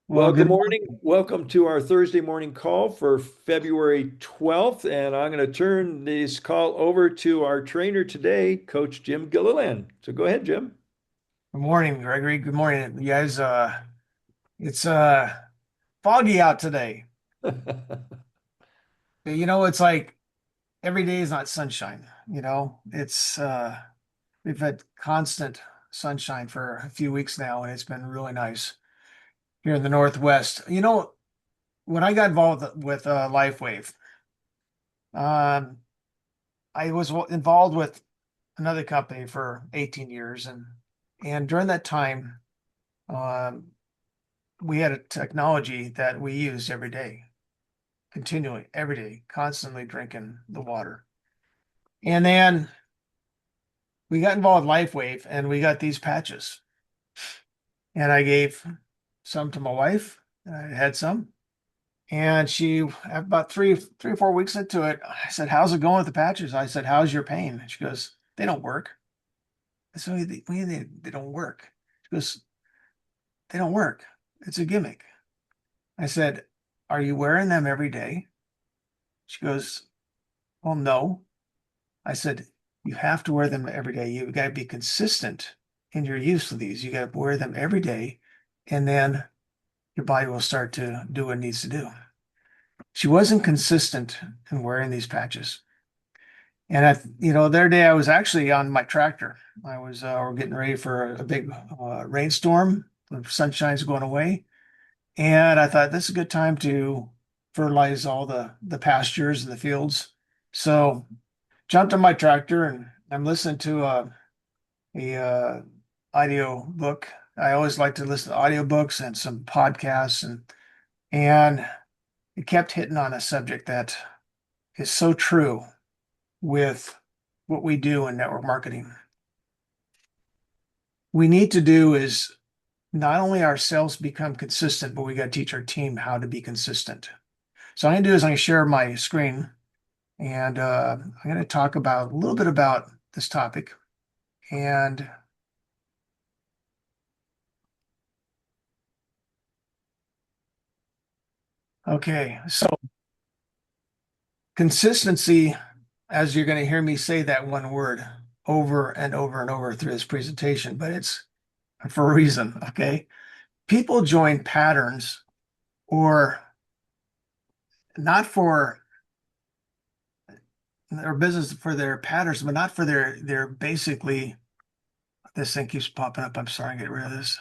Well, Well, good good morning. morning. Welcome to our Thursday morning call for February 12th. And I'm going to turn this call over to our trainer today, Coach Jim Gilliland. So go ahead, Jim. Good morning, Gregory. Good morning, you guys. It's foggy out today. It's like every day is not sunshine. We've had constant sunshine for a few weeks now, and it's been really nice here in the Northwest. When I got involved with LifeWave, um, I was involved with another company for 18 years, and during that time, um, we had a technology that we used every day, continually, every day, constantly drinking the water. And then we got involved with LifeWave and we got these patches. And I gave some to my wife. And I had some. And she, about three or 4 weeks into it, I said, "How's it going with the patches?" I said, "How's your pain?" She goes, "They don't work." I said, "They don't work?" She goes, "They don't work. It's a gimmick." I said, "Are you wearing them every day?" She goes, "Well, no." I said, "You have to wear them every day. You've got to be consistent in your use of these. You got to wear them every day, and then your body will start to do what it needs to do." She wasn't consistent in wearing these patches. And the other day I was actually on my tractor. We're getting ready for a big rainstorm. The sunshine's going away. And I thought this is a good time to fertilize all the pastures and the fields. So jumped on my tractor and I'm listening to a audio book. I always like to listen to audiobooks and some podcasts and it kept hitting on a subject that is so true with what we do in network marketing. We need to do is not only ourselves become consistent, but we got to teach our team how to be consistent. So I'm going to do is I'm going to share my screen and I'm going to talk about a little bit about this topic. And okay, so consistency, as you're going to hear me say that one word over and over and over through this presentation, but it's for a reason. Okay. People join patterns or not for their business, for their patterns, but not for their basically, this thing keeps popping up. I'm sorry, get rid of this.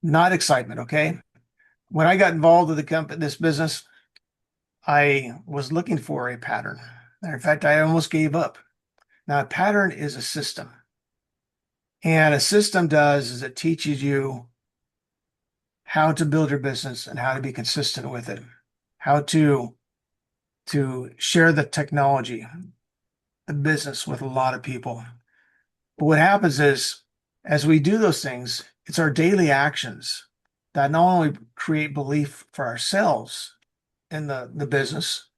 Not excitement. Okay. When I got involved with the company, this business, I was looking for a pattern. In fact, I almost gave up. Now, a pattern is a system. And a system does is it teaches you how to build your business and how to be consistent with it, how to share the technology, the business with a lot of people. But what happens is, as we do those things, it's our daily actions that not only create belief for ourselves in the business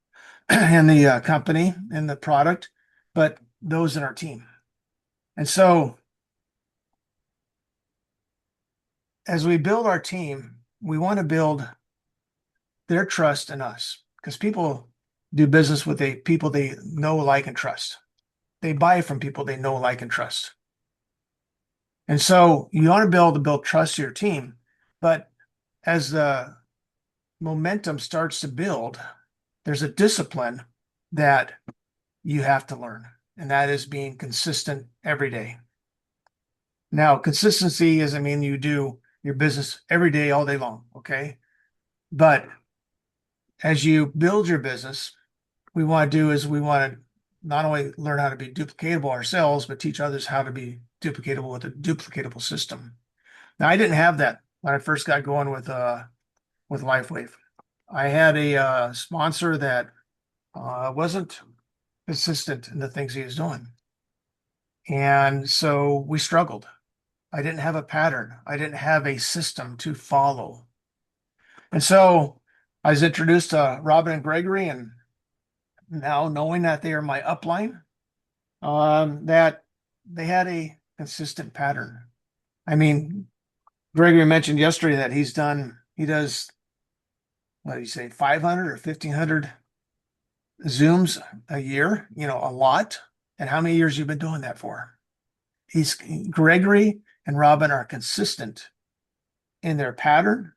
and the company and the product, but those in our team. And so as we build our team, we want to build their trust in us because people do business with people they know, like, and trust. They buy from people they know, like, and trust. And so you want to be able to build trust to your team. But as the momentum starts to build, there's a discipline that you have to learn, and that is being consistent every day. Now, consistency doesn't mean you do your business every day, all day long, okay? But as you build your business, we want to do is we want to not only learn how to be duplicatable ourselves, but teach others how to be duplicatable with a duplicatable system. Now, I didn't have that when I first got going with LifeWave. I had a sponsor that wasn't consistent in the things he was doing, and so we struggled. I didn't have a pattern. I didn't have a system to follow, and so I was introduced to Robin and Gregory, and now knowing that they are my upline, that they had a consistent pattern. I mean, Gregory mentioned yesterday that he does, what did he say, 500 or 1,500 Zooms a year, a lot. And how many years you've been doing that for? He's Gregory and Robin are consistent in their pattern,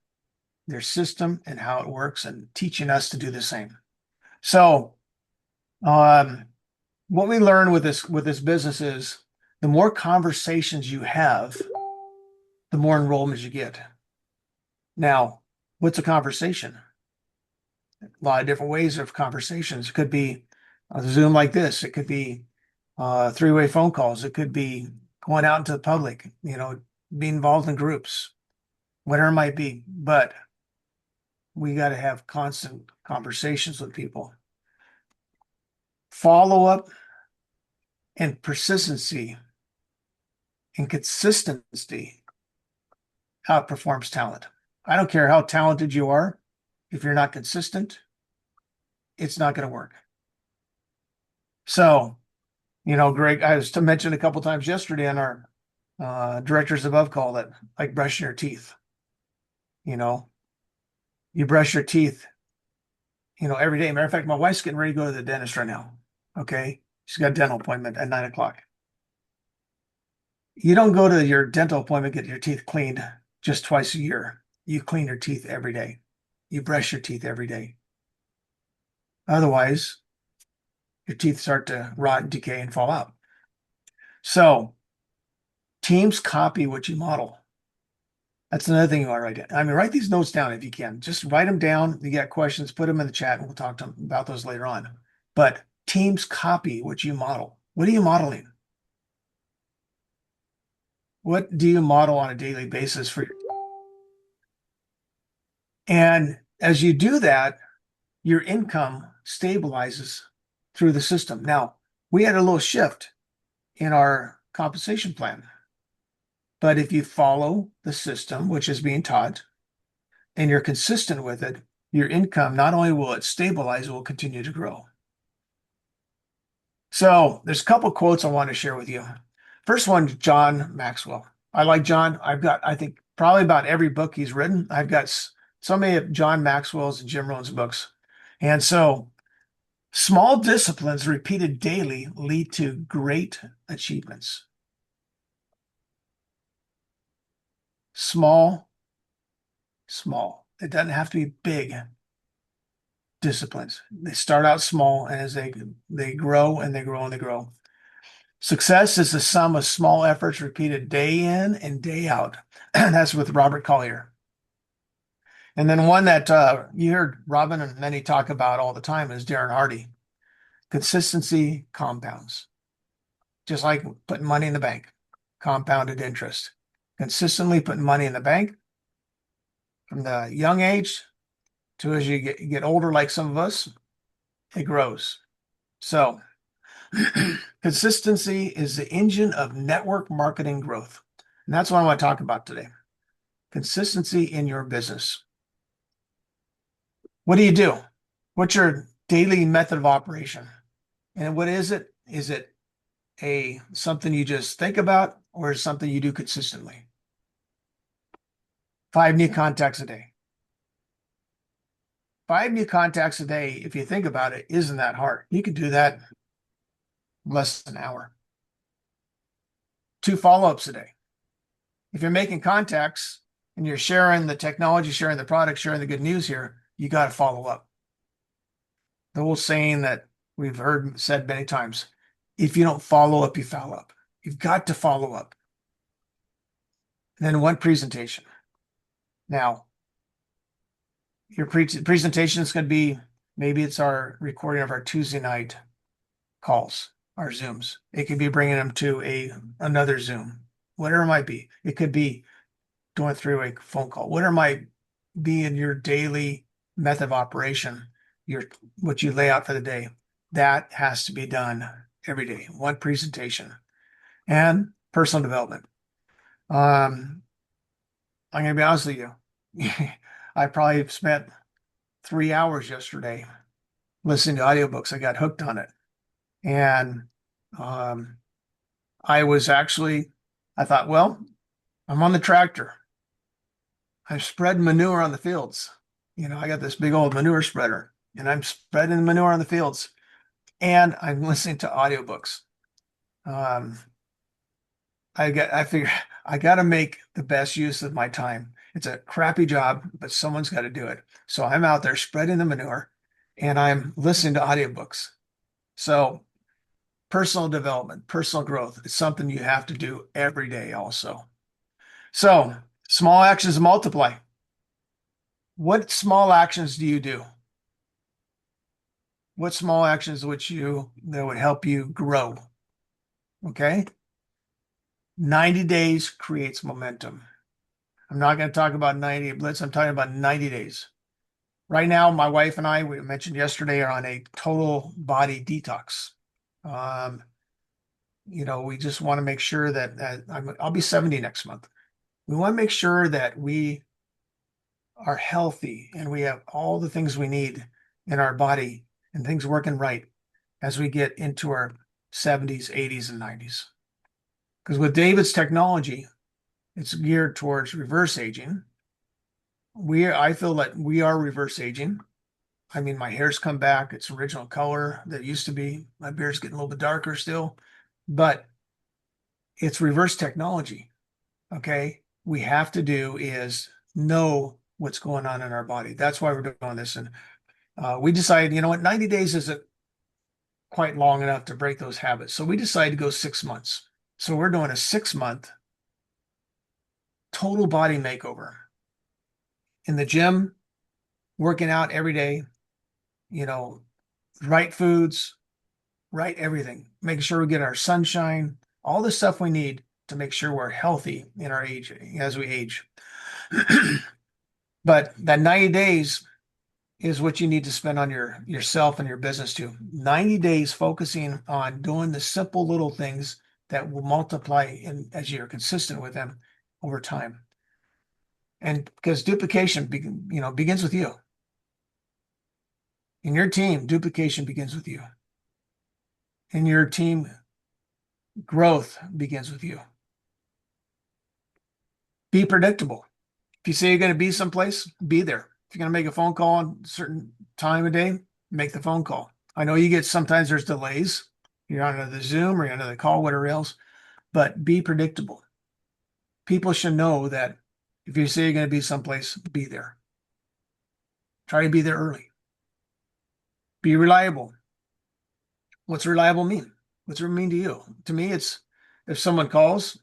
their system, and how it works, and teaching us to do the same. So, um, what we learn with this business is the more conversations you have, the more enrollments you get. Now, what's a conversation? A lot of different ways of conversations. It could be a Zoom like this. It could be three-way phone calls. It could be going out into the public, being involved in groups, whatever it might be. But we got to have constant conversations with people. Follow up and persistency and consistency outperforms talent. I don't care how talented you are. If you're not consistent, it's not going to work. So, Greg, I was to mention a couple times yesterday on our directors above call that like brushing your teeth. You know, you brush your teeth, every day. Matter of fact, my wife's getting ready to go to the dentist right now. Okay. She's got a dental appointment at 9 o'clock. You don't go to your dental appointment, get your teeth cleaned just twice a year. You clean your teeth every day. You brush your teeth every day. Otherwise, your teeth start to rot and decay and fall out. So teams copy what you model. That's another thing you want to write down. I mean, write these notes down if you can. Just write them down. If you got questions, put them in the chat and we'll talk to them about those later on. But teams copy what you model. What are you modeling? What do you model on a daily basis for your? And as you do that, your income stabilizes through the system. Now, we had a little shift in our compensation plan. But if you follow the system, which is being taught, and you're consistent with it, your income, not only will it stabilize, it will continue to grow. So there's a couple quotes I want to share with you. First one, John Maxwell. I like John. I've got, I think, probably about every book he's written. I've got so many of John Maxwell's and Jim Rohn's books. And so small disciplines repeated daily lead to great achievements. Small. It doesn't have to be big disciplines. They start out small, and as they grow and they grow and they grow. Success is the sum of small efforts repeated day in and day out. That's with Robert Collier. And then one that you heard Robin and many talk about all the time is Darren Hardy. Consistency compounds. Just like putting money in the bank, compounded interest. Consistently putting money in the bank from the young age to as you get older, like some of us, it grows. So consistency is the engine of network marketing growth. And that's what I want to talk about today. Consistency in your business. What do you do? What's your daily method of operation? And what is it? Is it something you just think about, or is something you do consistently? 5 new contacts a day. 5 new contacts a day, if you think about it, isn't that hard. You can do that in less than an hour. 2 follow-ups a day. If you're making contacts and you're sharing the technology, sharing the product, sharing the good news here, you got to follow up. The old saying that we've heard said many times, if you don't follow up, you foul up. You've got to follow up. And then 1 presentation. Now, your presentation is going to be, maybe it's our recording of our Tuesday night calls, our Zooms. It could be bringing them to another Zoom, whatever it might be. It could be doing a 3-way phone call, whatever it might be in your daily method of operation, what you lay out for the day. That has to be done every day. 1 presentation. And personal development. I'm going to be honest with you. I probably spent 3 hours yesterday listening to audiobooks. I got hooked on it. And I thought, well, I'm on the tractor. I'm spreading manure on the fields. I got this big old manure spreader and I'm spreading the manure on the fields and I'm listening to audiobooks. Um, I figure I got to make the best use of my time. It's a crappy job, but someone's got to do it. So I'm out there spreading the manure and I'm listening to audiobooks. So personal development, personal growth is something you have to do every day also. So small actions multiply. What small actions do you do? What small actions that would help you grow? Okay. 90 days creates momentum. I'm not going to talk about 90 blitz. I'm talking about 90 days. Right now, my wife and I, we mentioned yesterday, are on a total body detox. Um, we just want to make sure that I'll be 70 next month. We want to make sure that we are healthy and we have all the things we need in our body and things working right as we get into our 70s, 80s, and 90s. Because with David's technology, it's geared towards reverse aging. I feel that we are reverse aging. I mean, my hair's come back. It's original color that used to be. My beard's getting a little bit darker still, but it's reverse technology. Okay. We have to do is know what's going on in our body. That's why we're doing this. And we decided, 90 days isn't quite long enough to break those habits. So we decided to go 6 months. So we're doing a 6 month total body makeover in the gym, working out every day, you know, right foods, right everything, making sure we get our sunshine, all the stuff we need to make sure we're healthy in our age as we age. But that 90 days is what you need to spend on yourself and your business too. 90 days focusing on doing the simple little things that will multiply as you're consistent with them over time. And because duplication begins with you. In your team, duplication begins with you. In your team, growth begins with you. Be predictable. If you say you're going to be someplace, be there. If you're going to make a phone call on a certain time of day, make the phone call. I know you get sometimes there's delays. You're on the Zoom or you're on the call, whatever else, but be predictable. People should know that if you say you're going to be someplace, be there. Try to be there early. Be reliable. What's reliable mean? What's it mean to you? To me, it's if someone calls,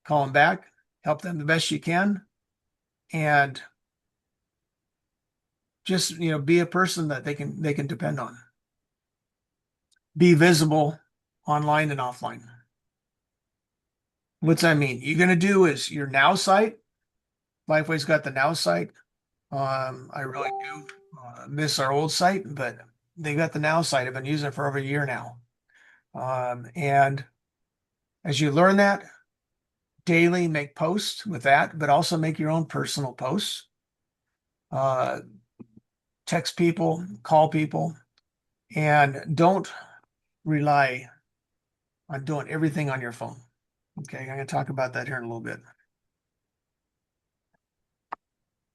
call them back, help them the best you can, and just be a person that they can depend on. Be visible online and offline. What's that mean? You're going to do is your now site. Lifeway's got the now site. I really do miss our old site, but they got the now site. I've been using it for over a year now. And as you learn that daily, make posts with that, but also make your own personal posts. Uh, Text people, call people, and don't rely on doing everything on your phone. Okay, I'm going to talk about that here in a little bit.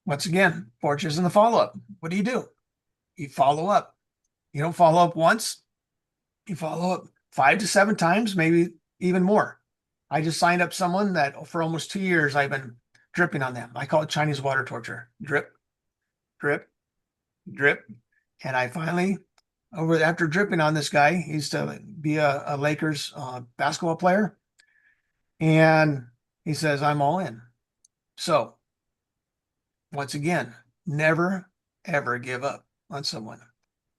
Once again, fortunes in the follow-up. What do? You follow up. You don't follow up once, you follow up 5 to 7 times, maybe even more. I just signed up someone that for almost 2 years I've been dripping on them. I call it Chinese water torture. Drip, drip, drip. And I finally, after dripping on this guy, he used to be a Lakers basketball player. And he says, I'm all in. So once again, never, ever give up on someone.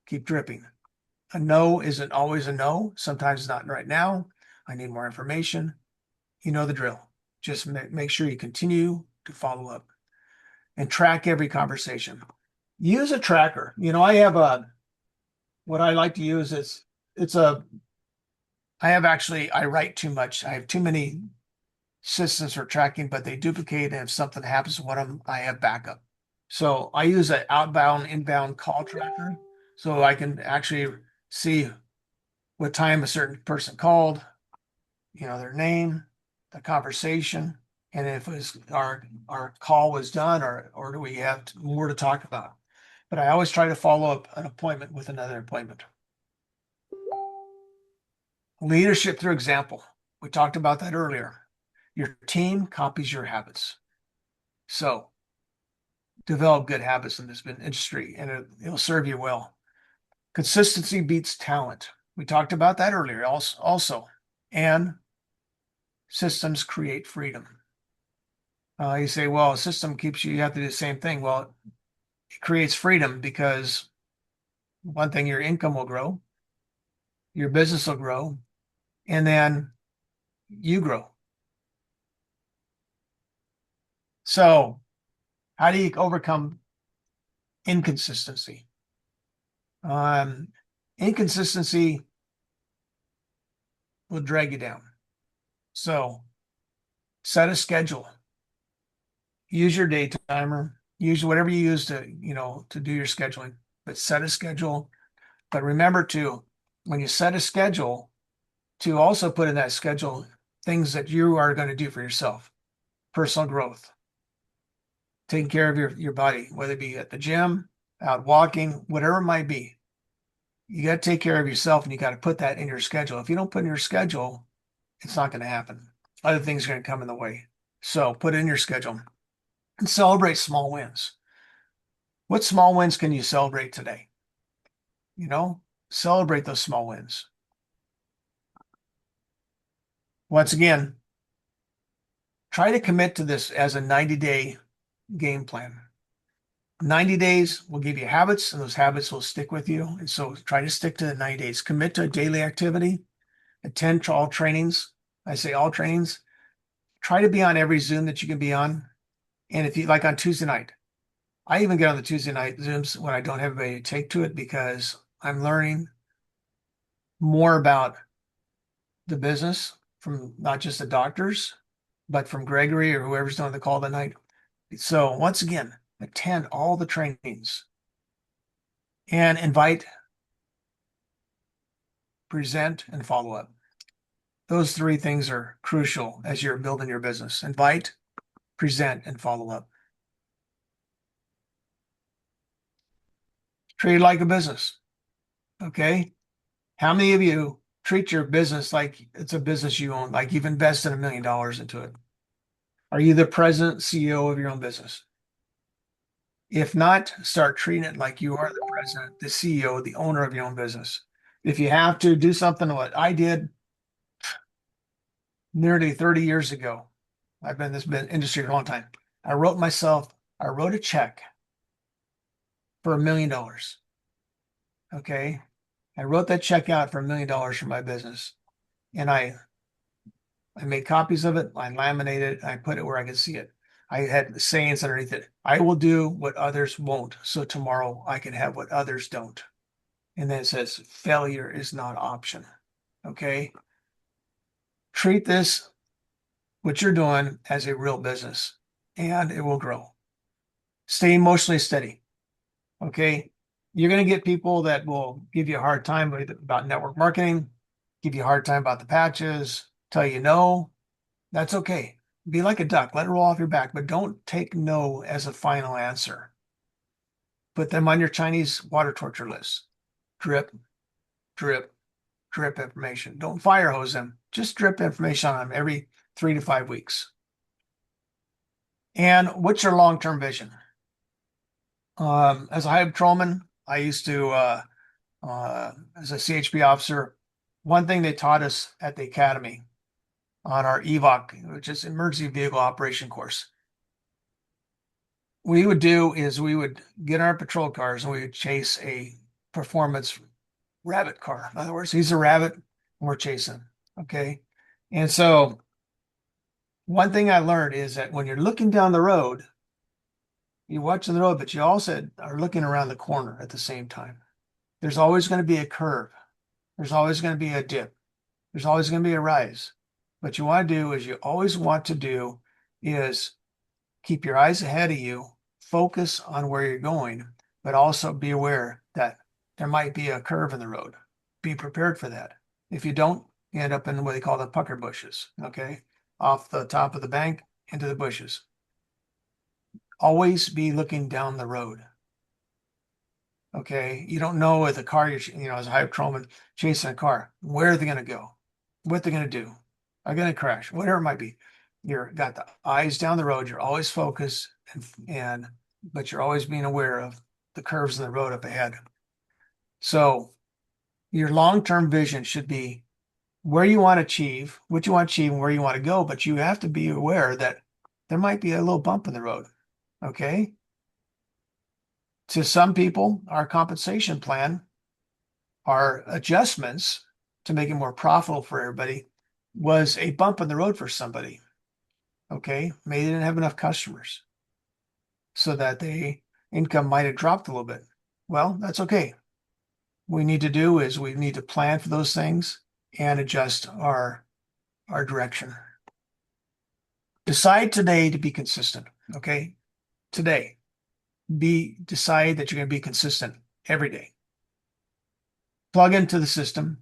Keep dripping. A no isn't always a no. Sometimes it's not right now. I need more information. You know the drill. Just make sure you continue to follow up and track every conversation. Use a tracker. I have what I like to use is I write too much. I have too many systems for tracking, but they duplicate. And if something happens to one of them, I have backup. So I use an outbound, inbound call tracker so I can actually see what time a certain person called, their name, the conversation. and if our call was done, or do we have more to talk about. But I always try to follow up an appointment with another appointment. Leadership through example. We talked about that earlier. Your team copies your habits. So develop good habits in this industry, and it'll serve you well. Consistency beats talent. We talked about that earlier also. And systems create freedom. You say, well, a system keeps you have to do the same thing. Well, it creates freedom because one thing, your income will grow, your business will grow, and then you grow. So, how do you overcome inconsistency? Um, Inconsistency will drag you down. So, set a schedule. Use your day timer. Use whatever you use to do your scheduling. But set a schedule. But remember to, when you set a schedule, to also put in that schedule things that you are going to do for yourself. Personal growth, taking care of your body, whether it be at the gym, out walking, whatever it might be. You got to take care of yourself, and you got to put that in your schedule. If you don't put in your schedule, it's not going to happen. Other things are going to come in the way. So put it in your schedule and celebrate small wins. What small wins can you celebrate today? Celebrate those small wins. Once again, try to commit to this as a 90-day game plan. 90 days will give you habits, and those habits will stick with you. And so try to stick to the 90 days. Commit to a daily activity. Attend to all trainings. I say all trainings. Try to be on every Zoom that you can be on. And if you like on Tuesday night, I even get on the Tuesday night Zooms when I don't have anybody to take to it, because I'm learning more about the business from not just the doctors, but from Gregory or whoever's doing the call that night. So once again, attend all the trainings and invite, present, and follow up. Those three things are crucial as you're building your business. Invite, present, and follow up. Treat it like a business. Okay. How many of you treat your business like it's a business you own, like you've invested $1 million into it? Are you the president, CEO of your own business? If not, start treating it like you are the president, the CEO, the owner of your own business. If you have to do something, what I did nearly 30 years ago, I've been in this industry for a long time. I wrote a check for $1 million. Okay. I wrote that check out for $1 million for my business. And I made copies of it. I laminated it. I put it where I could see it. I had the sayings underneath it. I will do what others won't, so tomorrow I can have what others don't. And then it says, failure is not an option. Okay. Treat this, what you're doing, as a real business, and it will grow. Stay emotionally steady. Okay. You're going to get people that will give you a hard time about network marketing, give you a hard time about the patches, tell you no. That's okay. Be like a duck, let it roll off your back, but don't take no as a final answer. Put them on your Chinese water torture list. Drip, drip, drip information. Don't fire hose them. Just drip information on them every 3 to 5 weeks. And what's your long-term vision? As a high patrolman, I used to, as a CHP officer, one thing they taught us at the academy on our EVOC, which is Emergency Vehicle Operation course, we would do is we would get our patrol cars and we would chase a performance rabbit car. In other words, he's a rabbit and we're chasing. Okay. And so one thing I learned is that when you're looking down the road, you're watching the road, but you also are looking around the corner at the same time. There's always going to be a curve. There's always going to be a dip. There's always going to be a rise. What you want to do is keep your eyes ahead of you, focus on where you're going, but also be aware that there might be a curve in the road. Be prepared for that. If you don't, you end up in what they call the pucker bushes, okay? Off the top of the bank, into the bushes. Always be looking down the road. Okay. You don't know if the car as a hype patrolman chasing a car, where are they going to go? What they're going to do? Are they going to crash? Whatever it might be. You're got the eyes down the road. You're always focused but you're always being aware of the curves in the road up ahead. So your long-term vision should be where you want to achieve, what you want to achieve, and where you want to go. But you have to be aware that there might be a little bump in the road. Okay. To some people, our compensation plan, our adjustments to make it more profitable for everybody was a bump in the road for somebody. Okay. Maybe they didn't have enough customers so that the income might have dropped a little bit. Well, that's okay. What we need to do is we need to plan for those things and adjust our direction. Decide today to be consistent. Okay. Today, decide that you're going to be consistent every day. Plug into the system.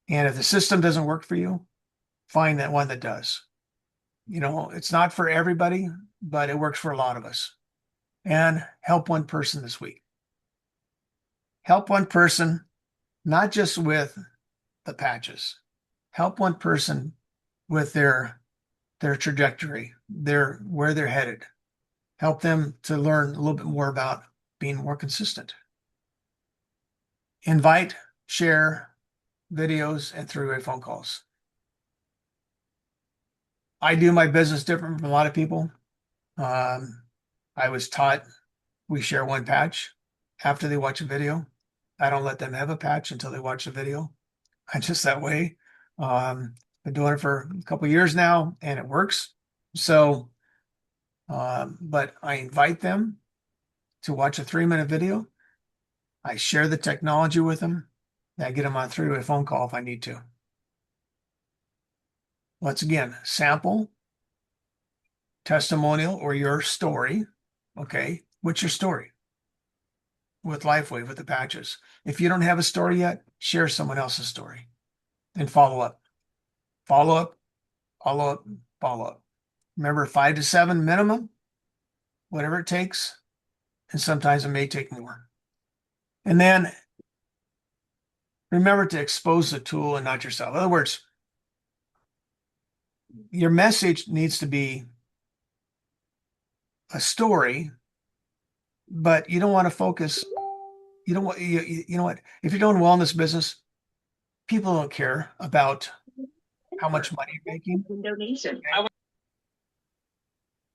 And if the system doesn't work for you, find that one that does. It's not for everybody, but it works for a lot of us. And help one person this week. Help one person, not just with the patches. Help one person with their trajectory, where they're headed. Help them to learn a little bit more about being more consistent. Invite, share videos, and three-way phone calls. I do my business different from a lot of people. I was taught we share one patch after they watch a video. I don't let them have a patch until they watch the video. I'm just that way. Been doing it for a couple of years now, and it works. So, but I invite them to watch a 3-minute video. I share the technology with them. I get them on a 3-way phone call if I need to. Once again, sample, testimonial, or your story. Okay, what's your story with LifeWave, with the patches? If you don't have a story yet, share someone else's story and follow up. Follow up, follow up, follow up. Remember, 5 to 7 minimum, whatever it takes. And sometimes it may take more. And then remember to expose the tool and not yourself. In other words, your message needs to be a story, but you don't want to focus. You don't want, you know what? If you're doing wellness business, people don't care about how much money you're making. Donation.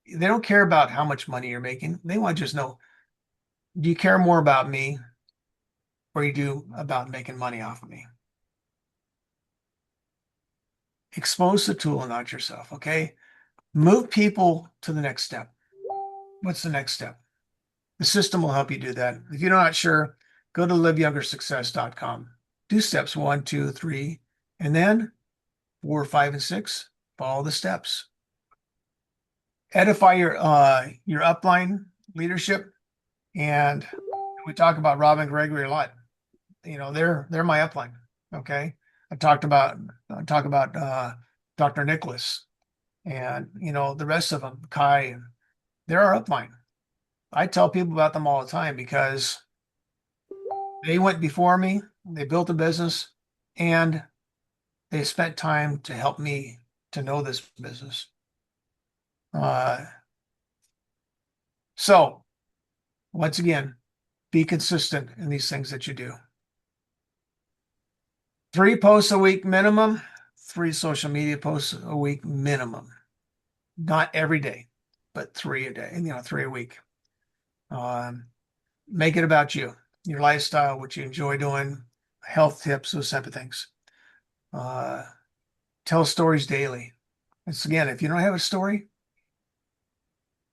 They don't care about how much money you're making. They want to just know, do you care more about me or you do about making money off of me? Expose the tool and not yourself, okay? Move people to the next step. What's the next step? The system will help you do that. If you're not sure, go to liveyoungersuccess.com. Do steps 1, 2, 3, and then 4, 5, and 6. Follow the steps. Edify your upline leadership. And we talk about Rob and Gregory a lot. They're my upline. Okay. I talk about Dr. Nicholas and the rest of them, Kai, and they're our upline. I tell people about them all the time because they went before me, they built a business, and they spent time to help me to know this business. So once again, be consistent in these things that you do. 3 posts a week minimum, 3 social media posts a week minimum. Not every day, but 3 a day, 3 a week. Make it about you, your lifestyle, what you enjoy doing, health tips, those type of things. Tell stories daily. It's again, if you don't have a story,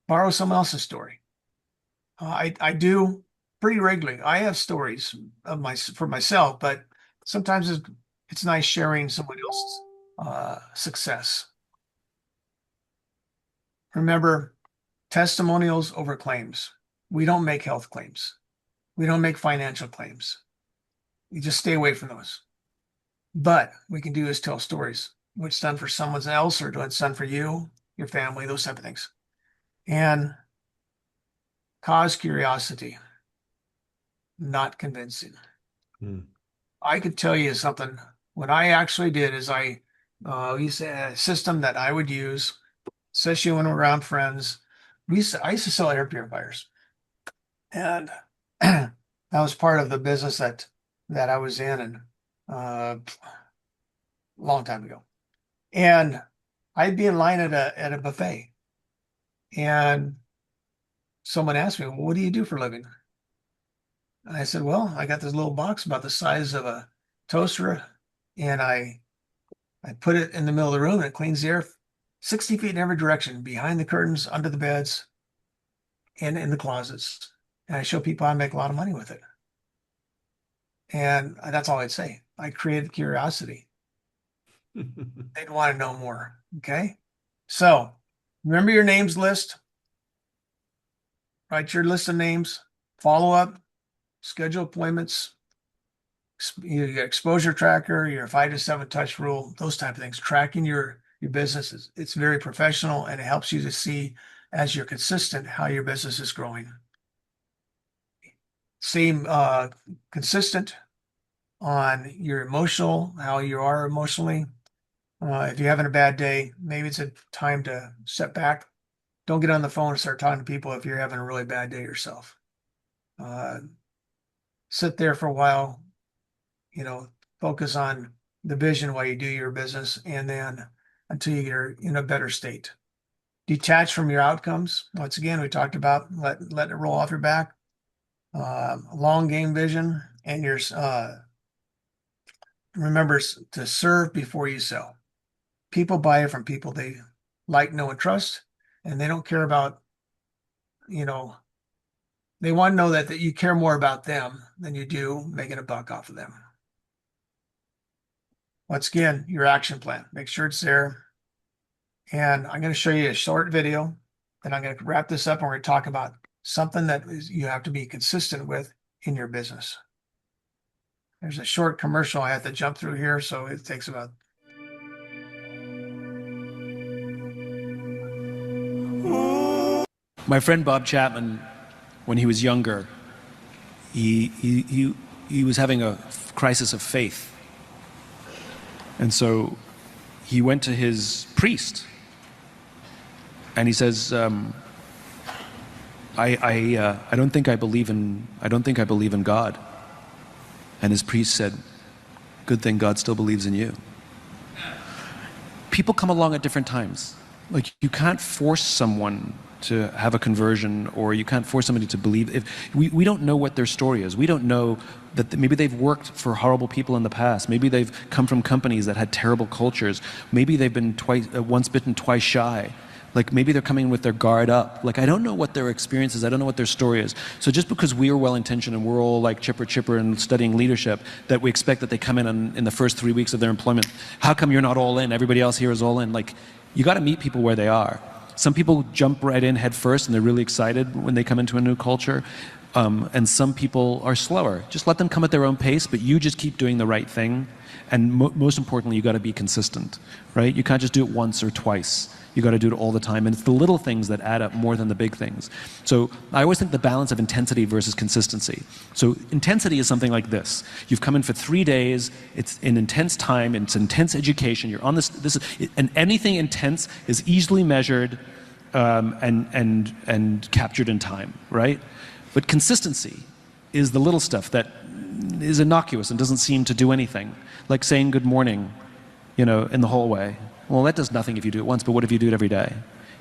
borrow someone else's story. I do pretty regularly. I have stories for myself, but sometimes it's nice sharing someone else's success. Remember, testimonials over claims. We don't make health claims. We don't make financial claims. You just stay away from those. But we can do is tell stories. What's done for someone else or what's done for you. your family, those type of things. And cause curiosity, not convincing. Mm. I could tell you something. What I actually did is I used a system that I would use, especially when we're around friends. I used to sell air purifiers, and that was part of the business that I was in, and a long time ago. And I'd be in line at a buffet, and someone asked me, "What do you do for a living?" And I said, "Well, I got this little box about the size of a toaster, and I put it in the middle of the room, and it cleans the air 60 feet in every direction, behind the curtains, under the beds, and in the closets. And I show people how to make a lot of money with it." And that's all I'd say. I created curiosity. They'd want to know more. Okay. So remember your names list, write your list of names, follow up, schedule appointments, your exposure tracker, your 5 to 7 touch rule, those type of things. Tracking your business it's very professional, and it helps you to see as you're consistent how your business is growing. Seem consistent on your emotional, how you are emotionally. If you're having a bad day, maybe it's a time to step back. Don't get on the phone and start talking to people if you're having a really bad day yourself. Uh, Sit there for a while, focus on the vision while you do your business, and then until you get in a better state. Detach from your outcomes. Once again, we talked about let it roll off your back. Long game vision, and your remember to serve before you sell. People buy it from people they like, know, and trust, and they don't care about, they want to know that you care more about them than you do making a buck off of them. Once again, your action plan, make sure it's there. And I'm going to show you a short video. Then I'm going to wrap this up, and we're going to talk about something that you have to be consistent with in your business. There's a short commercial I have to jump through here, so it takes about. My friend Bob Chapman, when he was younger, he was having a crisis of faith. And so he went to his priest, and he says, I don't think I believe in God. And his priest said, "Good thing God still believes in you." People come along at different times. Like, you can't force someone to have a conversion, or you can't force somebody to believe. If we don't know what their story is. We don't know that maybe they've worked for horrible people in the past. Maybe they've come from companies that had terrible cultures. Maybe they've been once bitten, twice shy. Like, maybe they're coming with their guard up. Like, I don't know what their experience is. I don't know what their story is. So just because we are well-intentioned and we're all like chipper and studying leadership, that we expect that they come in the first 3 weeks of their employment. How come you're not all in? Everybody else here is all in. Like, you got to meet people where they are. Some people jump right in head first, and they're really excited when they come into a new culture. And some people are slower. Just let them come at their own pace, but you just keep doing the right thing. And most importantly, you got to be consistent, right? You can't just do it once or twice. You got to do it all the time. And it's the little things that add up more than the big things. So I always think the balance of intensity versus consistency. So intensity is something like this. You've come in for 3 days. It's an intense time. It's intense education. You're on and anything intense is easily measured and captured in time, right? But consistency is the little stuff that is innocuous and doesn't seem to do anything. Like saying good morning, in the hallway. Well, that does nothing if you do it once, but what if you do it every day?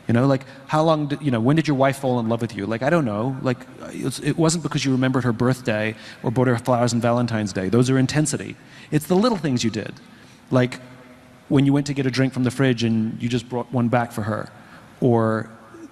Like, how long when did your wife fall in love with you? Like, I don't know. Like, it wasn't because you remembered her birthday or bought her flowers on Valentine's Day. Those are intensity. It's the little things you did. Like, when you went to get a drink from the fridge and you just brought one back for her. Or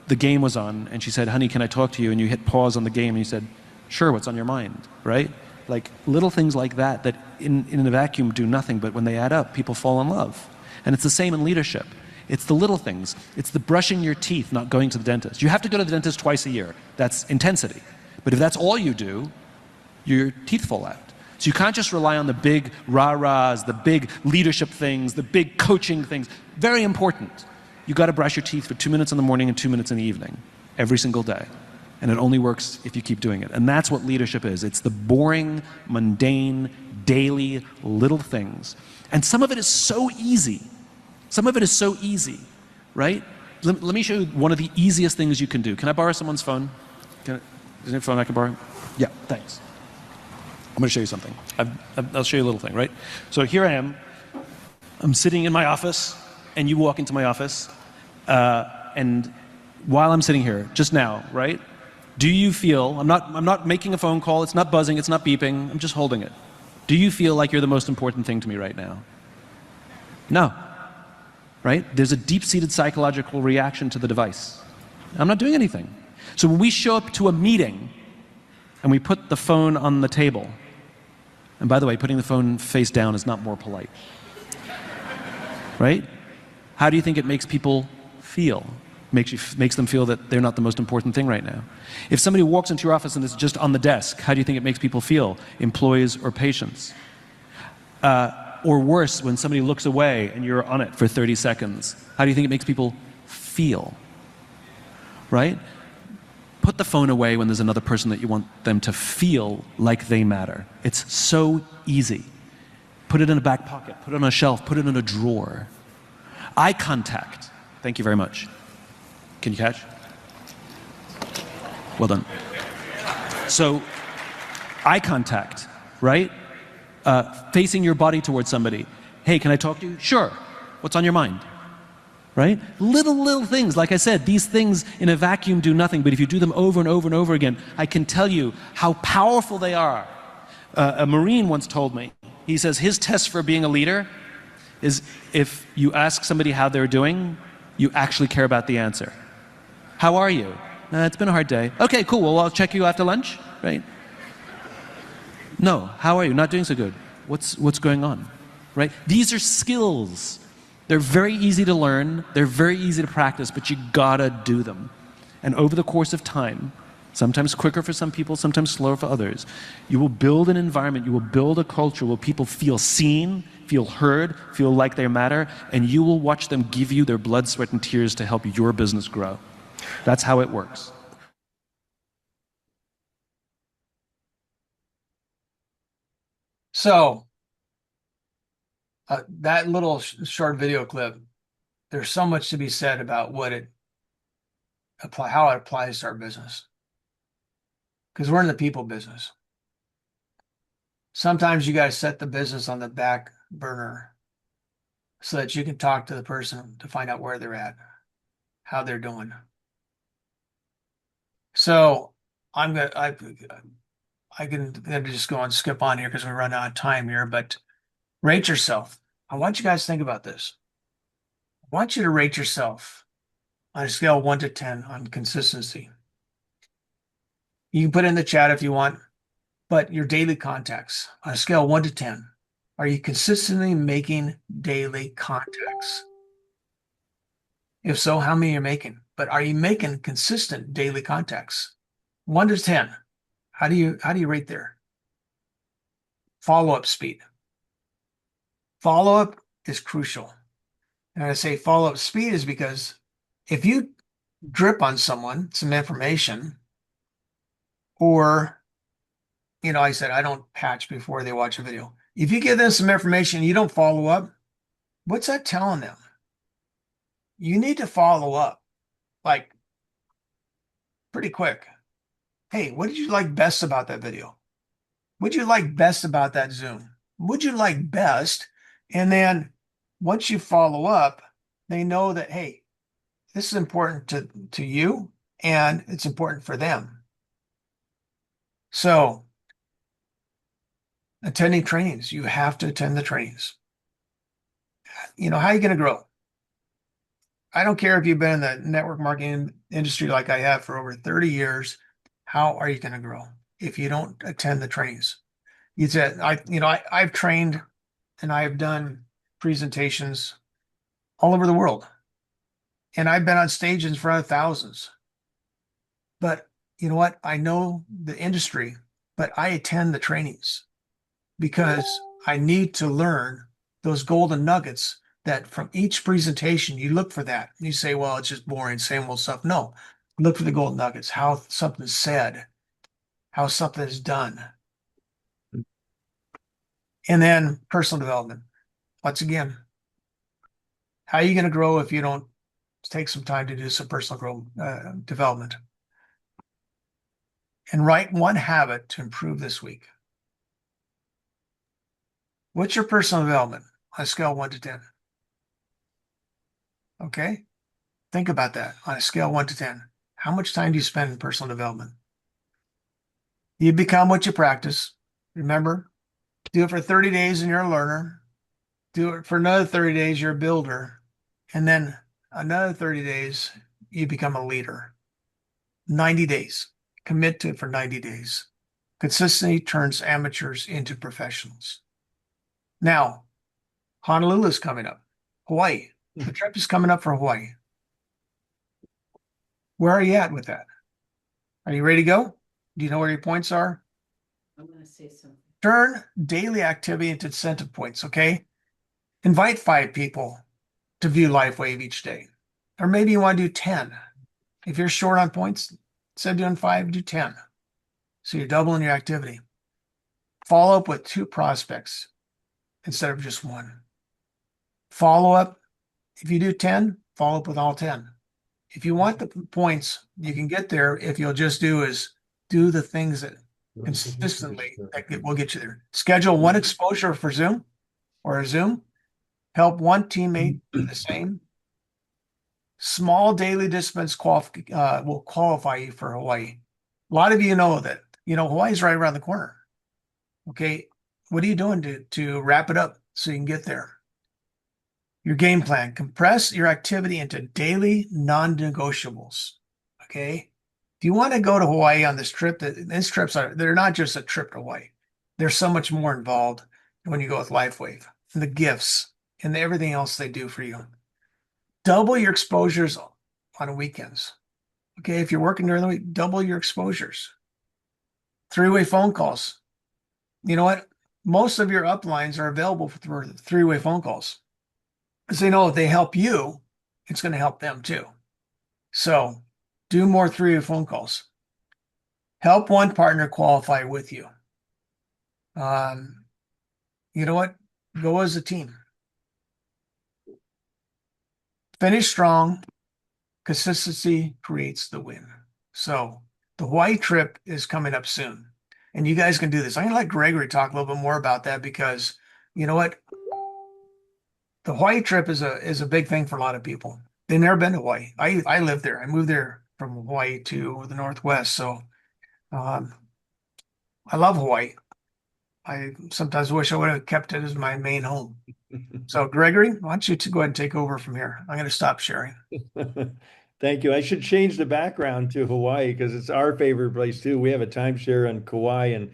the game was on and she said, "Honey, can I talk to you?" And you hit pause on the game and you said, "Sure, what's on your mind?" Right? Like, little things like that in a vacuum do nothing, but when they add up, people fall in love. And it's the same in leadership. It's the little things. It's the brushing your teeth, not going to the dentist. You have to go to the dentist twice a year. That's intensity. But if that's all you do, your teeth fall out. So you can't just rely on the big rah-rahs, the big leadership things, the big coaching things. Very important. You got to brush your teeth for 2 minutes in the morning and 2 minutes in the evening, every single day. And it only works if you keep doing it. And that's what leadership is. It's the boring, mundane, daily, little things. And some of it is so easy. Some of it is so easy, right? Let me show you one of the easiest things you can do. Can I borrow someone's phone? Is there a phone I can borrow? Yeah, thanks. I'm going to show you something. I'll show you a little thing, right? So here I am. I'm sitting in my office, and you walk into my office. And while I'm sitting here, just now, right? Do you feel, I'm not making a phone call, it's not buzzing, it's not beeping, I'm just holding it. Do you feel like you're the most important thing to me right now? No. Right? There's a deep-seated psychological reaction to the device. I'm not doing anything. So when we show up to a meeting and we put the phone on the table, and by the way, putting the phone face down is not more polite. Right? How do you think it makes people feel? Makes them feel that they're not the most important thing right now. If somebody walks into your office and it's just on the desk, how do you think it makes people feel? Employees or patients? Or worse, when somebody looks away and you're on it for 30 seconds, how do you think it makes people feel? Right? Put the phone away when there's another person that you want them to feel like they matter. It's so easy. Put it in a back pocket, put it on a shelf, put it in a drawer. Eye contact. Thank you very much. Can you catch? Well done. So, eye contact, right? Facing your body towards somebody. Hey, can I talk to you? Sure. What's on your mind? Right? Little things. Like I said, these things in a vacuum do nothing, but if you do them over and over and over again, I can tell you how powerful they are. A Marine once told me, he says his test for being a leader is if you ask somebody how they're doing, you actually care about the answer. How are you? It's been a hard day. Okay, cool. Well, I'll check you after lunch, right? No, how are you? Not doing so good. What's going on, right? These are skills. They're very easy to learn. They're very easy to practice, but you gotta do them. And over the course of time, sometimes quicker for some people, sometimes slower for others, you will build an environment, you will build a culture where people feel seen, feel heard, feel like they matter, and you will watch them give you their blood, sweat, and tears to help your business grow. That's how it works. So, that little short video clip, there's so much to be said about how it applies to our business. Because we're in the people business. Sometimes you guys set the business on the back burner so that you can talk to the person to find out where they're at, how they're doing. So I can just go and skip on here because we run out of time here, but rate yourself. I want you guys to think about this. I want you to rate yourself on a scale of 1 to 10 on consistency. You can put it in the chat if you want, but your daily contacts on a scale of 1 to 10. Are you consistently making daily contacts? If so, how many are you making? But are you making consistent daily contacts? 1 to 10. How do you rate there? Follow-up speed. Follow-up is crucial. And I say follow-up speed is because if you drip on someone some information, or, I said I don't patch before they watch a video. If you give them some information and you don't follow up, what's that telling them? You need to follow up, like, pretty quick. Hey, what did you like best about that video? What did you like best about that Zoom? What did you like best? And then once you follow up, they know that, hey, this is important to you and it's important for them. So attending trainings, you have to attend the trainings. How are you going to grow? I don't care if you've been in the network marketing industry like I have for over 30 years. How are you going to grow if you don't attend the trainings? You said, I've trained and I've done presentations all over the world. And I've been on stage in front of thousands. But you know what? I know the industry, but I attend the trainings because I need to learn those golden nuggets that from each presentation, you look for that. You say, well, it's just boring, same old stuff. No, look for the gold nuggets, how something's said, how something is done. And then personal development. Once again, how are you going to grow if you don't take some time to do some personal growth development? And write one habit to improve this week. What's your personal development on a scale of 1 to 10? Okay. Think about that on a scale of 1 to 10. How much time do you spend in personal development? You become what you practice. Remember, do it for 30 days and you're a learner. Do it for another 30 days, you're a builder. And then another 30 days, you become a leader. 90 days. Commit to it for 90 days. Consistency turns amateurs into professionals. Now, Honolulu is coming up. Hawaii. The trip is coming up for Hawaii. Where are you at with that? Are you ready to go? Do you know where your points are? I'm going to say something. Turn daily activity into incentive points, okay? Invite 5 people to view LifeWave each day. Or maybe you want to do 10. If you're short on points, instead of doing 5, do 10. So you're doubling your activity. Follow up with 2 prospects instead of just 1. Follow up. If you do 10, follow up with all 10. If you want the points, you can get there if you'll just do the things that consistently that will get you there. Schedule 1 exposure for Zoom or a Zoom. Help 1 teammate do the same. Small daily disciplines will qualify you for Hawaii. A lot of you know that, Hawaii's right around the corner. Okay. What are you doing to wrap it up so you can get there? Your game plan, compress your activity into daily non-negotiables. Okay. If you want to go to Hawaii on this trip, they're not just a trip to Hawaii. There's so much more involved when you go with LifeWave and the gifts and everything else they do for you. Double your exposures on weekends. Okay. If you're working during the week, double your exposures. 3-way phone calls. You know what? Most of your uplines are available for 3-way phone calls. Because they know if they help you, it's going to help them too. So do more 3-way phone calls. Help 1 partner qualify with you. You know what? Go as a team. Finish strong. Consistency creates the win. So the Hawaii trip is coming up soon. And you guys can do this. I'm going to let Gregory talk a little bit more about that because you know what? The Hawaii trip is a big thing for a lot of people. They've never been to Hawaii. I live there. I moved there from Hawaii to the Northwest. So I love Hawaii. I sometimes wish I would have kept it as my main home. So Gregory, why don't you go ahead and take over from here? I'm going to stop sharing. Thank you. I should change the background to Hawaii because it's our favorite place too. We have a timeshare on Kauai, and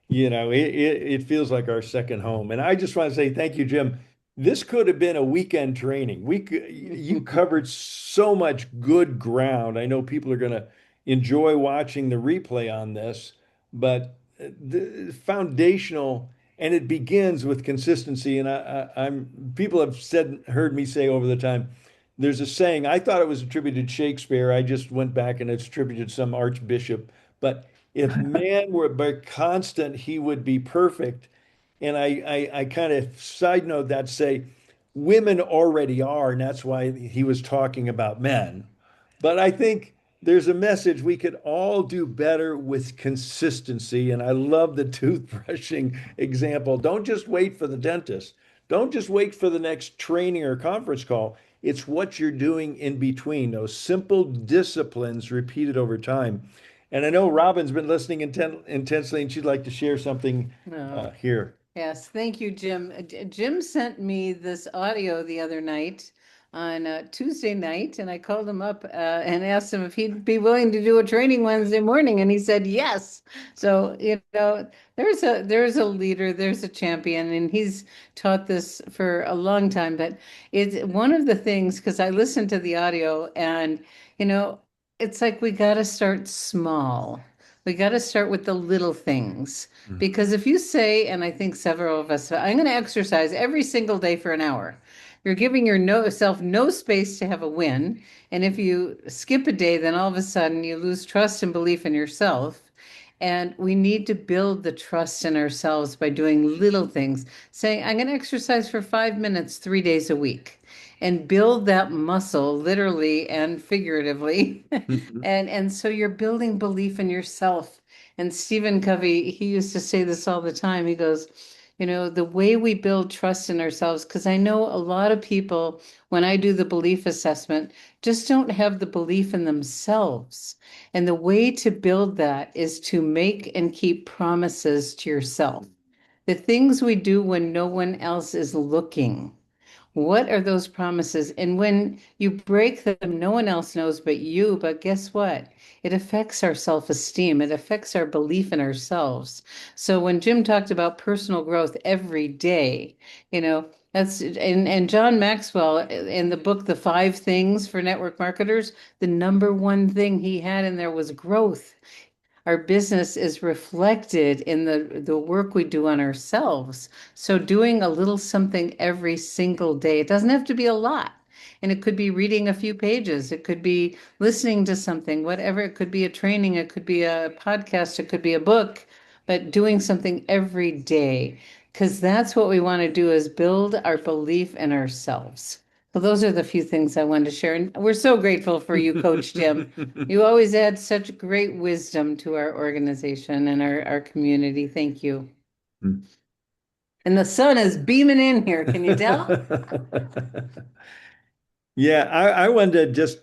it feels like our second home. And I just want to say thank you, Jim. This could have been a weekend training. You covered so much good ground. I know people are going to enjoy watching the replay on this, but the foundational, and it begins with consistency. And I'm people have heard me say over the time, there's a saying, I thought it was attributed to Shakespeare. I just went back and it's attributed to some archbishop. But if man were by constant, he would be perfect. And I kind of side note that say women already are, and that's why he was talking about men. But I think there's a message we could all do better with consistency. And I love the toothbrushing example. Don't just wait for the dentist. Don't just wait for the next training or conference call. It's what you're doing in between, those simple disciplines repeated over time. And I know Robin's been listening intensely, and she'd like to share something No. here. Yes, thank you, Jim. Jim sent me this audio the other night on Tuesday night, and I called him up and asked him if he'd be willing to do a training Wednesday morning, and he said yes. So, there's a leader, there's a champion, and he's taught this for a long time. But it's one of the things, because I listened to the audio, and you know, it's like we got to start small. We got to start with the little things. Because if you say, and I think several of us, I'm going to exercise every single day for an hour. you're giving your no self no space to have a win. And if you skip a day, then all of a sudden you lose trust and belief in yourself. And we need to build the trust in ourselves by doing little things, saying, I'm going to exercise for 5 minutes, 3 days a week, and build that muscle literally and figuratively. And so you're building belief in yourself. And Stephen Covey, he used to say this all the time. He goes, the way we build trust in ourselves, because I know a lot of people, when I do the belief assessment, just don't have the belief in themselves. And the way to build that is to make and keep promises to yourself. The things we do when no one else is looking. What are those promises? And when you break them, no one else knows but you. But guess what? It affects our self-esteem. It affects our belief in ourselves. So when Jim talked about personal growth every day, that's and John Maxwell in the book The Five Things for Network Marketers, the number one thing he had in there was growth. Our business is reflected in the work we do on ourselves. So doing a little something every single day, it doesn't have to be a lot. And it could be reading a few pages. It could be listening to something, whatever. It could be a training. It could be a podcast. It could be a book, but doing something every day. Because that's what we want to do is build our belief in ourselves. So those are the few things I wanted to share. And we're so grateful for you, Coach Jim. You always add such great wisdom to our organization and our community. Thank you. And the sun is beaming in here. Can you tell? Yeah, I wanted to just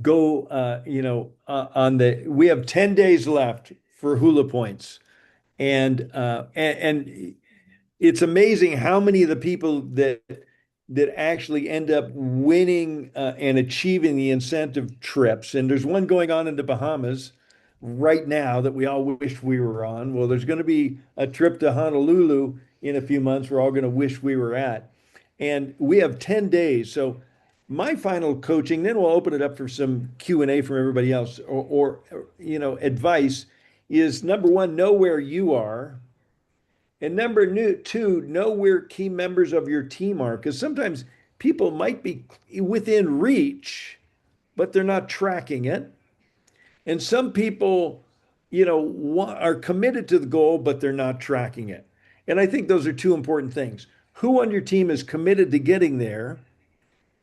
go, we have 10 days left for Hula Points. And it's amazing how many of the people that actually end up winning and achieving the incentive trips. And there's one going on in the Bahamas right now that we all wish we were on. Well, there's going to be a trip to Honolulu in a few months we're all going to wish we were at. And we have 10 days. So my final coaching, then we'll open it up for some Q&A from everybody else or advice is number one, know where you are. And number two, know where key members of your team are, because sometimes people might be within reach, but they're not tracking it. And some people, are committed to the goal, but they're not tracking it. And I think those are two important things. Who on your team is committed to getting there?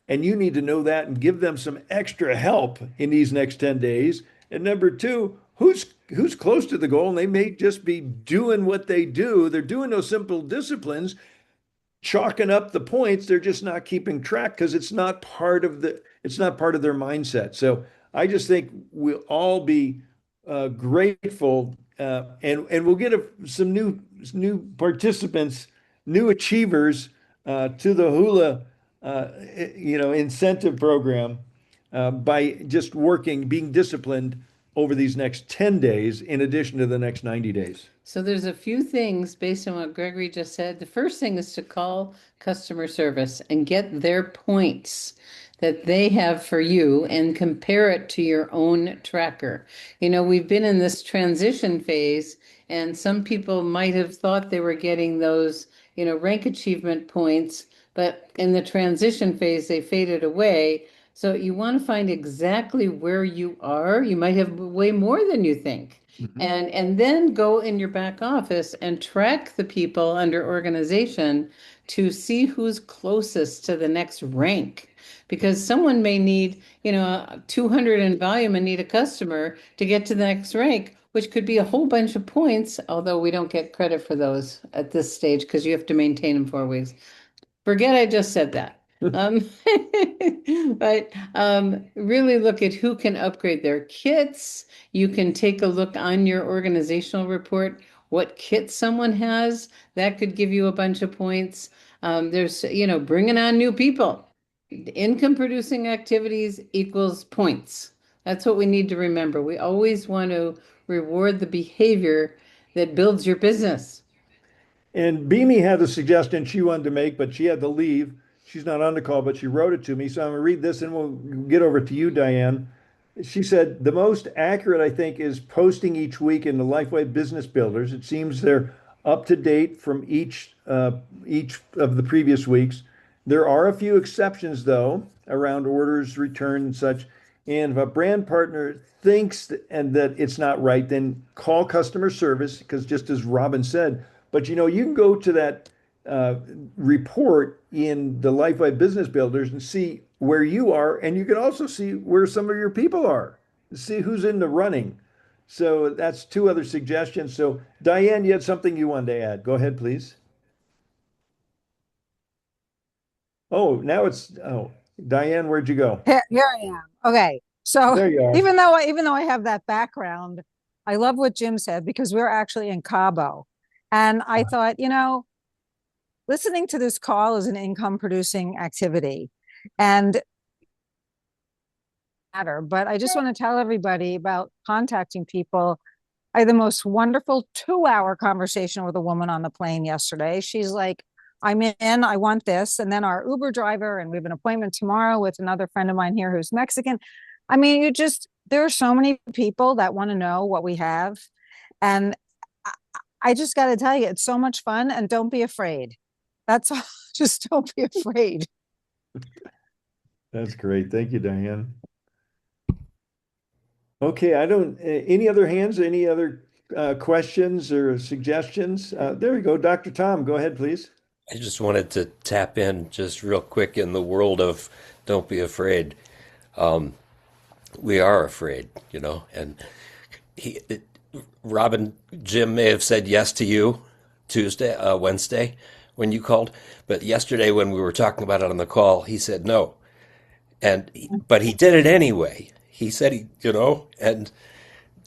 And you need to know that and give them some extra help in these next 10 days. And number two, who's close to the goal and they may just be doing what they do. They're doing those simple disciplines, chalking up the points. They're just not keeping track because it's not part of their mindset. So I just think we'll all be grateful and we'll get some new participants, new achievers to the hula incentive program by just being disciplined over these next 10 days in addition to the next 90 days. So there's a few things based on what Gregory just said. The first thing is to call customer service and get their points that they have for you and compare it to your own tracker. We've been in this transition phase, and some people might have thought they were getting those, rank achievement points, but in the transition phase, they faded away. So you want to find exactly where you are. You might have way more than you think. Mm-hmm. And then go in your back office and track the people under organization to see who's closest to the next rank. Because someone may need, 200 in volume and need a customer to get to the next rank, which could be a whole bunch of points, although we don't get credit for those at this stage because you have to maintain them 4 weeks. Forget I just said that. But really look at who can upgrade their kits. You can take a look on your organizational report, what kit someone has. That could give you a bunch of points. There's, bringing on new people. Income producing activities equals points. That's what we need to remember. We always want to reward the behavior that builds your business. And Beamy had a suggestion she wanted to make, but she had to leave. She's not on the call, but she wrote it to me. So I'm going to read this and we'll get over to you, Diane. She said, the most accurate, I think, is posting each week in the Lifeway Business Builders. It seems they're up to date from each of the previous weeks. There are a few exceptions, though, around orders, return, and such. And if a brand partner thinks and that it's not right, then call customer service because just as Robin said, but you can go to that uh, report in the Lifeway Business Builders and see where you are, and you can also see where some of your people are, see who's in the running. So that's two other suggestions. So Diane, you had something you wanted to add. Go ahead, please. Oh, now Diane, where'd you go? Here I am. Okay. So There you are. even though I have that background, I love what Jim said because we're actually in Cabo. And I thought, listening to this call is an income producing activity. And matter, but I just want to tell everybody about contacting people. I had the most wonderful 2 hour conversation with a woman on the plane yesterday. She's like, I'm in, I want this. And then our Uber driver, and we have an appointment tomorrow with another friend of mine here who's Mexican. I mean, there are so many people that want to know what we have. And I, I just got to tell you, it's so much fun and don't be afraid. That's all. Just don't be afraid. That's great. Thank you, Diane. Okay, I don't, any other hands, any other questions or suggestions? There we go. Dr. Tom, go ahead, please. I just wanted to tap in just real quick in the world of don't be afraid. Um, we are afraid, and he, it, Robin, Jim may have said yes to you Wednesday when you called, but yesterday when we were talking about it on the call, he said no, but he did it anyway. He said and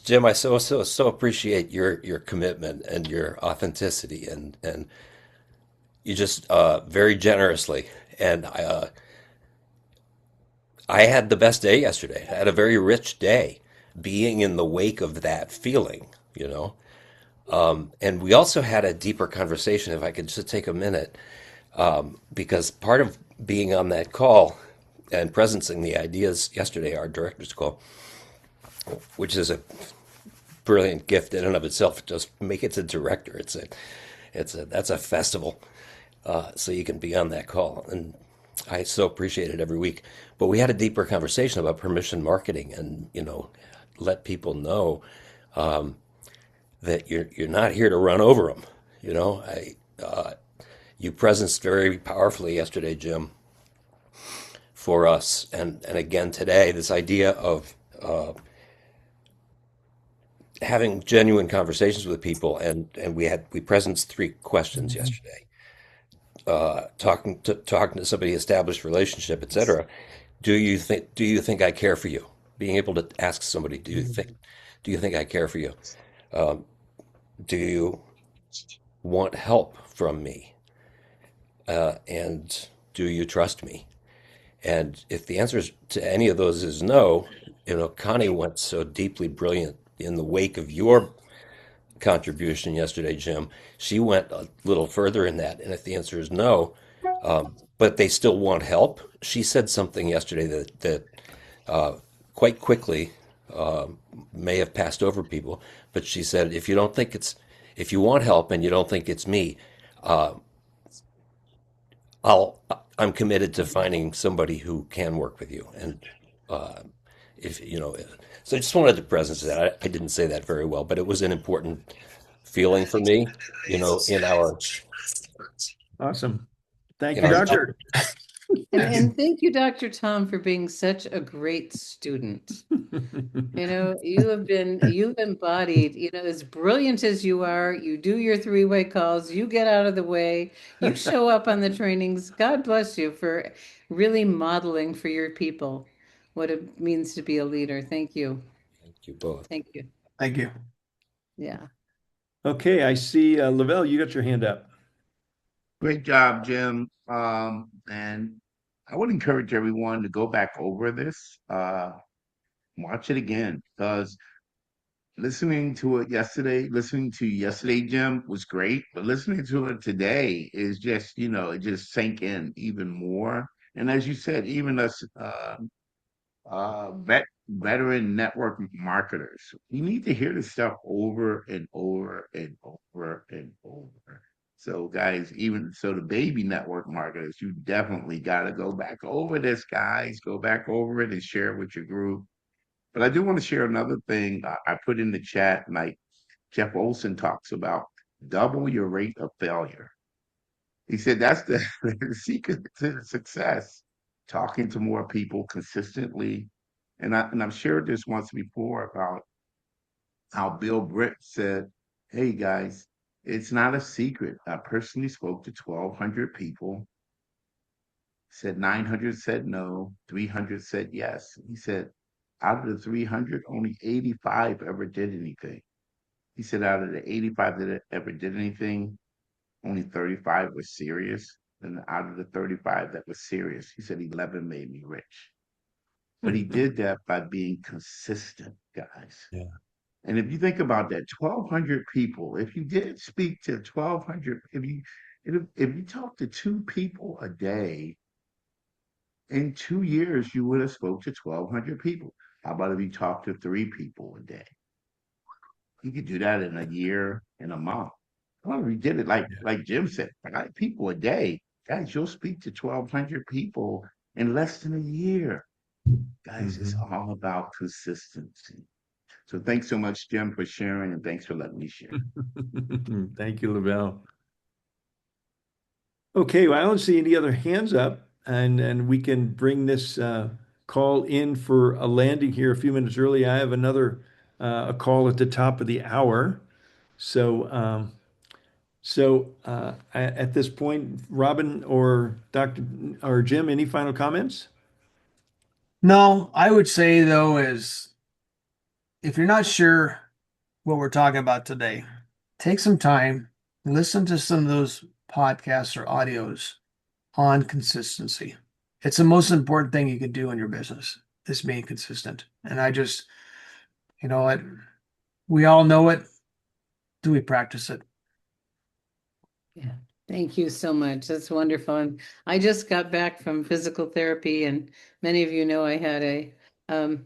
Jim, I so appreciate your commitment and your authenticity and you just very generously. And I had the best day yesterday. I had a very rich day being in the wake of that feeling. And we also had a deeper conversation, if I could just take a minute, because part of being on that call and presencing the ideas yesterday, our director's call, which is a brilliant gift in and of itself, just make it to director. That's a festival. So you can be on that call. And I so appreciate it every week. But we had a deeper conversation about permission marketing and, let people know that you're not here to run over them. You presenced very powerfully yesterday, Jim, for us. And again today, this idea of having genuine conversations with people. And we presenced three questions yesterday. Talking to somebody, established relationship, etc. Do you think I care for you? Being able to ask somebody, do you think I care for you? Do you want help from me? And do you trust me? And if the answer to any of those is no, Connie went so deeply brilliant in the wake of your contribution yesterday, Jim. She went a little further in that. And if the answer is no, but they still want help, she said something yesterday that quite quickly may have passed over people. But she said, if you want help and you don't think it's me, I'll, I'm committed to finding somebody who can work with you. And uh, if so I just wanted to presence that. I didn't say that very well, but it was an important feeling for me, in our Awesome. Thank in you, our Doctor. And thank you, Dr. Tom, for being such a great student. You've embodied, as brilliant as you are, you do your three-way calls, you get out of the way, you show up on the trainings. God bless you for really modeling for your people what it means to be a leader. Thank you. Thank you both. Thank you. Thank you. Yeah. Okay, I see Lavelle, you got your hand up. Great job, Jim. And I would encourage everyone to go back over this, watch it again, because listening to yesterday, Jim, was great, but listening to it today is just, it just sank in even more. And as you said, even us, veteran network marketers, we need to hear this stuff over and over and over and over. So, guys, even so, the baby network marketers, you definitely got to go back over this, guys. Go back over it and share it with your group. But I do want to share another thing I put in the chat, like Jeff Olson talks about double your rate of failure. He said that's the, the secret to success, talking to more people consistently. And I've shared this once before about how Bill Britt said, "Hey guys, it's not a secret. I personally spoke to 1,200 people. Said 900 said no, 300 said yes." He said, out of the 300, only 85 ever did anything. He said, out of the 85 that ever did anything, only 35 were serious. And out of the 35 that were serious, he said 11 made me rich. But he did that by being consistent, guys. Yeah. And if you think about that, 1,200 people, if you did speak to 1,200, if you talk to two people a day, in 2 years, you would have spoke to 1,200 people. How about if you talk to three people a day? You could do that in a year, in a month. Well, we did it like Jim said, 5 people a day. Guys, you'll speak to 1,200 people in less than a year. Guys, it's all about consistency. So thanks so much, Jim, for sharing, and thanks for letting me share. Thank you, Lavelle. Okay, well, I don't see any other hands up, and we can bring this call in for a landing here a few minutes early. I have another a call at the top of the hour. So at this point, Robin or Dr. or Jim, any final comments? No, I would say though is if you're not sure what we're talking about today, take some time, listen to some of those podcasts or audios on consistency. It's the most important thing you can do in your business is being consistent. And I just, you know what, we all know it. Do we practice it? Yeah. Thank you so much. That's wonderful. And I just got back from physical therapy, and many of you know I had a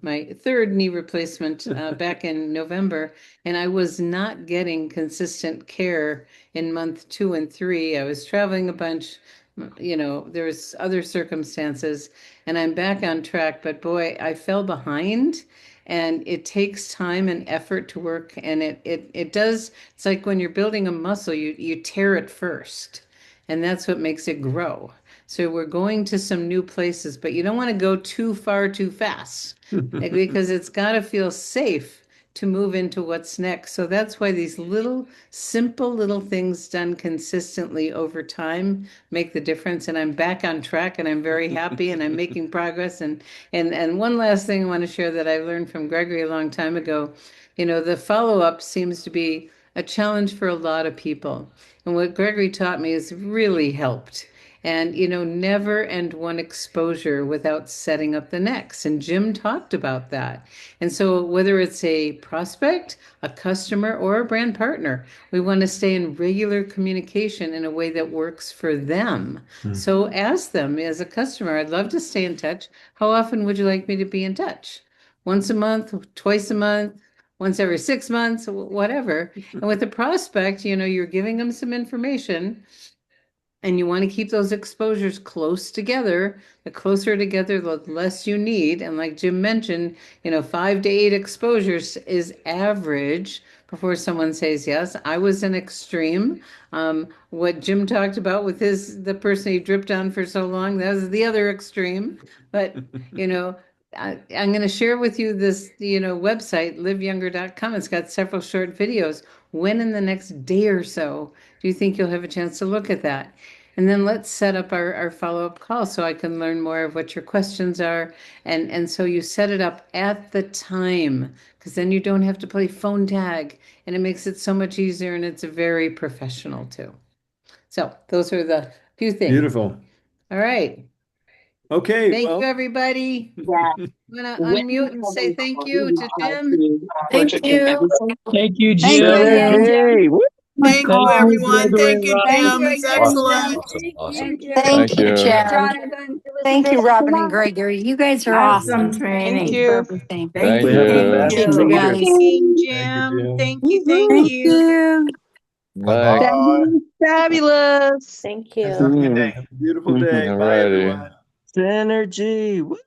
my third knee replacement back in November, and I was not getting consistent care in month 2 and 3. I was traveling a bunch, there's other circumstances, and I'm back on track, but boy, I fell behind. And it takes time and effort to work, and it does. It's like when you're building a muscle, you tear it first, and that's what makes it grow. So we're going to some new places, but you don't want to go too far too fast because it's got to feel safe to move into what's next. So that's why these little simple little things done consistently over time make the difference. And I'm back on track, and I'm very happy, and I'm making progress. And one last thing I want to share that I learned from Gregory a long time ago, the follow-up seems to be a challenge for a lot of people. And what Gregory taught me has really helped. And, never end one exposure without setting up the next. And Jim talked about that. And so whether it's a prospect, a customer, or a brand partner, we want to stay in regular communication in a way that works for them. So ask them as a customer, I'd love to stay in touch. How often would you like me to be in touch? Once a month, twice a month, once every 6 months, whatever. And with the prospect, you're giving them some information, and you want to keep those exposures close together. The closer together, the less you need. And like Jim mentioned, 5 to 8 exposures is average before someone says yes. I was an extreme. What Jim talked about with the person he dripped on for so long, that was the other extreme. But, I'm going to share with you this, website, liveyounger.com. It's got several short videos. When in the next day or so do you think you'll have a chance to look at that? And then let's set up our follow-up call so I can learn more of what your questions are. And so you set it up at the time, because then you don't have to play phone tag, and it makes it so much easier, and it's very professional too. So those are the few things. Beautiful. All right. Okay. Thank Well, you, everybody. Yeah. I'm going to unmute and say thank you to Jim. Thank you. Thank you, Thank Jim. you, Jim. Okay. Woo. Thank you, Thank you, everyone. Gregory Thank and you, Thank Jim. Robin. you It's again, excellent. Jim. Awesome, awesome. Thank you, Jim. Jonathan. Thank you, Robin and Gregory. You guys are awesome. Awesome Thank Thank training. you for you. everything. Thank we have the you. best Thank you, leaders. guys. Team Thank you, Jim. Jim. Thank you. Thank Thank you. you. Thanks. Bye-bye. Fabulous. Thank Guys, have a you. good day. Have a beautiful day. All Bye, righty. everyone. Synergy. Woo.